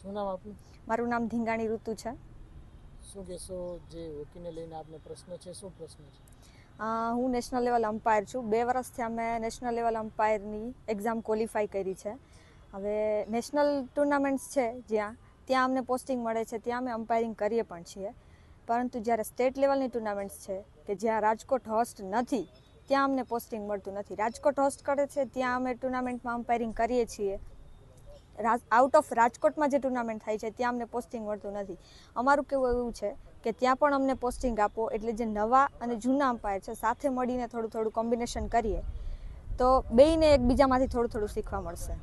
શું નામ આપનું? મારું નામ ધીંગાણી ઋતુ છે. શું કહેશો જે હોકીને લઈને આપને પ્રશ્ન છે, શું પ્રશ્ન છે? હું નેશનલ લેવલ અમ્પાયર છું. 2 વર્ષથી અમે નેશનલ લેવલ અમ્પાયરની એક્ઝામ ક્વોલિફાય કરી છે. હવે નેશનલ ટુર્નામેન્ટ્સ છે ત્યાં અમને પોસ્ટિંગ મળે છે, ત્યાં અમે અમ્પાયરિંગ કરીએ પણ છીએ. પરંતુ જ્યારે સ્ટેટ લેવલની ટુર્નામેન્ટ્સ છે કે જ્યાં રાજકોટ હોસ્ટ નથી ત્યાં અમને પોસ્ટિંગ મળતું નથી. રાજકોટ હોસ્ટ કરે છે ત્યાં અમે ટુર્નામેન્ટમાં અમ્પાયરિંગ કરીએ છીએ. આઉટ ઓફ રાજકોટમાં જે ટુર્નામેન્ટ થાય છે ત્યાં અમને પોસ્ટિંગ મળતું નથી. અમારું કહેવું એવું છે કે ત્યાં પણ અમને પોસ્ટિંગ આપો, એટલે જે નવા અને જૂના અમ્પાયર છે સાથે મળીને થોડું થોડું કોમ્બિનેશન કરીએ તો બેયને એકબીજામાંથી થોડું થોડું શીખવા મળશે.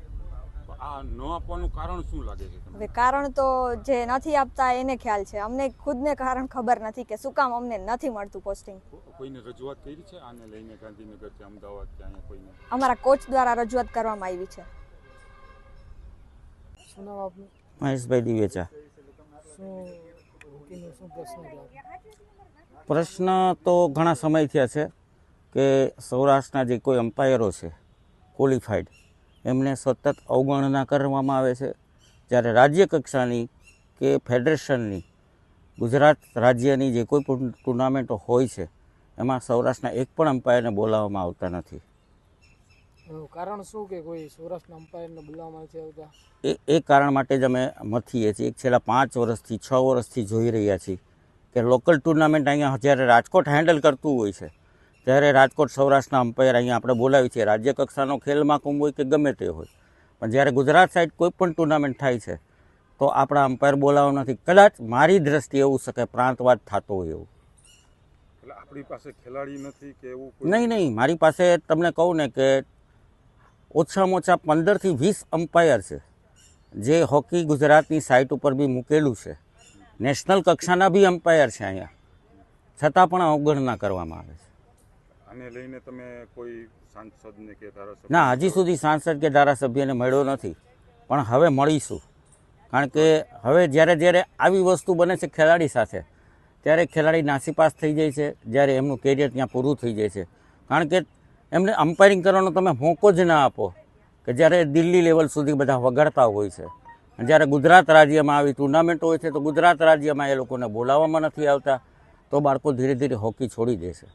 આ ન આપવાનું કારણ શું લાગે છે તમને? હવે કારણ તો જે નથી આપતા એને ખ્યાલ છે, અમને ખુદને કારણ ખબર નથી કે શું કામ અમને નથી મળતું પોસ્ટિંગ. કોઈને રજૂઆત કરી છે આને લઈને ગાંધીનગર કે અમદાવાદ કે અહીંયા કોઈને? અમારા કોચ દ્વારા રજૂઆત કરવામાં આવી છે. શું નામ આપનું? મહેશભાઈ દિવેચા. શું હોકીનો શું પ્રશ્ન છે આપનો? પ્રશ્ન તો ઘણા સમય થયા છે કે સૌરાષ્ટ્રના જે કોઈ અમ્પાયરો છે ક્વોલિફાઈડ એમને સતત અવગણના કરવામાં આવે છે. જ્યારે રાજ્ય કક્ષાની કે ફેડરેશનની ગુજરાત રાજ્યની જે કોઈ પણ ટુર્નામેન્ટો હોય છે એમાં સૌરાષ્ટ્રના એક પણ અમ્પાયરને બોલાવવામાં આવતા નથી. કારણ શું કે કોઈ સૌરાષ્ટ્રના અમ્પાયરને બોલાવવામાં નથી આવતા? એ કારણ માટે જ અમે મથીએ છીએ. છેલ્લા 5 વર્ષથી 6 વર્ષથી જોઈ રહ્યા છીએ કે લોકલ ટુર્નામેન્ટ અહીંયા જ્યારે રાજકોટ હેન્ડલ કરતું હોય છે ત્યારે રાજકોટ સૌરાષ્ટ્રના અમ્પાયર અહીંયા આપણે બોલાવીએ છીએ. રાજ્ય કક્ષાનો ખેલ મહાકુંભ હોય કે ગમે તે હોય, પણ જ્યારે ગુજરાત સાઈડ કોઈ પણ ટુર્નામેન્ટ થાય છે તો આપણા અમ્પાયર બોલાવો નથી. કદાચ મારી દ્રષ્ટિએ એવું શકે પ્રાંતવાદ થતો હોય એવું. એટલે આપણી પાસે ખેલાડી નથી કે એવું? નહીં, મારી પાસે તમને કહું ને કે ઓછામાં ઓછા 15 થી 20 અમ્પાયર છે જે હોકી ગુજરાતની સાઇટ ઉપર બી મૂકેલું છે. નેશનલ કક્ષાના બી અમ્પાયર છે અહીંયા, છતાં પણ અવગણના કરવામાં આવે છે. આને લઈને તમે કોઈ સાંસદને કે ધારાસભ્ય? ના, હજી સુધી સાંસદ કે ધારાસભ્યને મળ્યો નથી, પણ હવે મળીશું. કારણ કે હવે જ્યારે આવી વસ્તુ બને છે ખેલાડી સાથે ત્યારે ખેલાડી નાસીપાસ થઈ જાય છે, જ્યારે એમનું કેરિયર ત્યાં પૂરું થઈ જાય છે. કારણ કે એમને અમ્પાયરિંગ કરવાનો તમે મોકો જ ના આપો કે જ્યારે દિલ્હી લેવલ સુધી બધા વગાડતા હોય છે. જ્યારે ગુજરાત રાજ્યમાં આવી ટુર્નામેન્ટ હોય છે તો ગુજરાત રાજ્યમાં એ લોકોને બોલાવવામાં નથી આવતા, તો બાળકો ધીરે ધીરે હોકી છોડી દેશે.